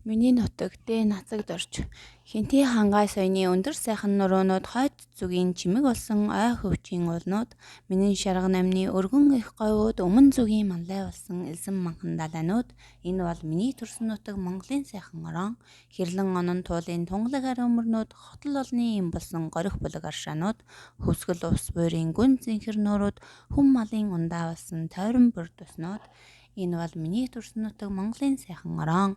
Миний нутаг дэ нацагд орж хинтээ хангай соёны өндөр сайхан нуруунууд хойд зүгийн чимэг болсон ой хөвчийн уулнууд миний шарга намны өргөн их говьуд өмнө зүгийн манлай болсон элсэн манхан далайнууд энэ бол миний төрсөн нутаг Монголын сайхан орон хэрлэн онон туулын тунгалаг ариун мөрнүүд хотол олны юм болсон горих булаг аршаанууд хөвсгөл ус буйрын гүн зинхэр нуурууд хүм малын ундаа болсон тойрон бүр туснууд энэ бол миний төрсөн нутаг Монголын сайхан орон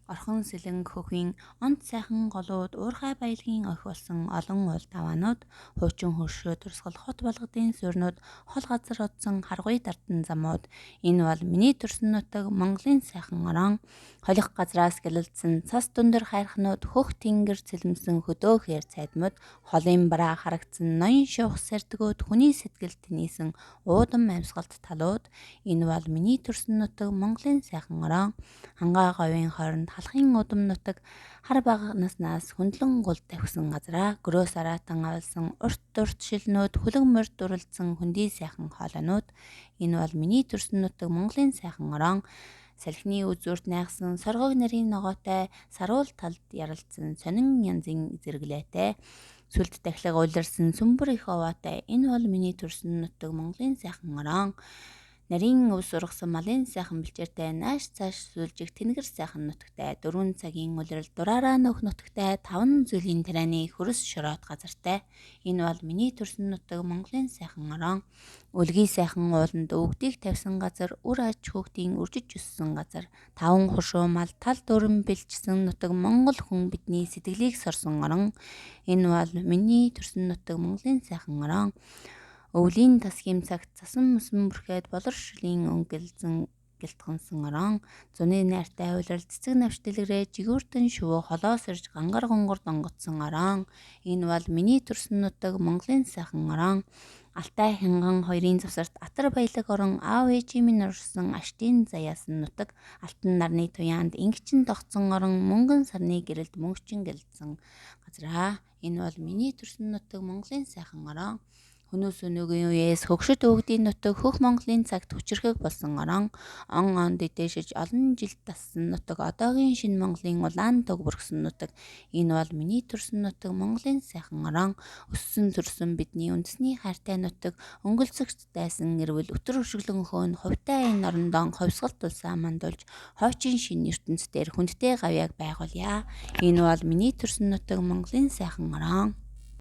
орхон сэлэн хөхийн онц сайхан голууд уурхай баялагын охь болсон олон уул даваанууд хуучин хөршөө турсгал хот болгодын суурнууд хол газар одсон харгуй дартан замууд энэ бол миний төрсөн нутаг Монголын сайхан орон холих газраас гэлэлдсэн цас дүндэр хайрхнууд хөх тэнгэр цэлмсэн хөдөөхөр цайдмууд холын бараа харагдсан ноён шуух сэрдгүүд хүний сэтгэлд тэнийсэн уудам амьсгалт талууд энэ бол миний төрсөн нутаг Монголын сайхан орон хангаа говийн хооронд халахын удам нутаг хар багнаснаас хөндлөн гул тавьсан газараа гөрөөс араатан авалсан урт шилнүүд хүлэг морь дурлцсан хөндөй сайхан хоолойнууд энэ бол миний төрсөн нутаг Монголын сайхан орон салхины үзүүрт найгсан соргог нарийн ногоотой саруул талд яралцсан сонин янзын зэрэглээтэй сүлд дахлаг улирсан сүмбэр их овоотой энэ бол миний төрсөн нутаг Монголын сайхан орон нарийн өвс ургасан малын сайхан бэлчээртэй нааш цааш сүлжих тэнгэр сайхан нутагтай 4 цагийн улирал дураараа нөх нутагтай 5 зүйлийн тарианы хөрөс шороот газартай энэ бол миний төрсөн нутаг Монголын сайхан орон өлгийн сайхан ууланд өвгдийг тавьсан газар үр аж хүүхдийн үржиж өссөн газар 5 хуршуу мал тал дөрөн бэлчсэн нутаг Монгол хүн бидний сэтгэлийг сорсон орон энэ бол миний төрсөн нутаг Монголын сайхан орон өвлийн тасхим цагт цасан мөсөн бүрхээд болор шүлийн өнгөлзөн гэлтгэнсэн орон зуны найртай уйлал цэцэг навч дэлгэрээ жигүүртэн шувуу холоос ирж гангар гонгор донгоцсон орон энэ бол миний төрсөн нутаг Монголын сайхан орон Алтай хянган хоёрын завсарт атар баялаг орон аав ээжийн минь орсон аштын заяасан нутаг алтан нарны туяанд ингчин тогтсон орон мөнгөн сарны гэрэлд мөнгөчин гэлдсэн газраа энэ бол миний төрсөн нутаг Монголын сайхан орон Хөнөөс өнөөгийн үеэс хөгшөд өвгдийн нутаг хөх Монголын цагт хүчрэхэг болсон орон он дэдэшиж олон жил тассан нутаг одоогийн шинэ Монголын улаан төг бүргсэн нутаг энэ бол миний төрсөн нутаг Монголын сайхан орон өссөн төрсөн бидний үндэсний хайртай нутаг өнгөлцөгч дайсан эрвэл өтөр өшөглөн хөөн хувьтай энэ орондоо ховсгал тулсаа мандуулж хойчин шинэ ертөнцийн хүндтэй гавьяаг байгуулъя энэ бол миний төрсөн нутаг Монголын сайхан орон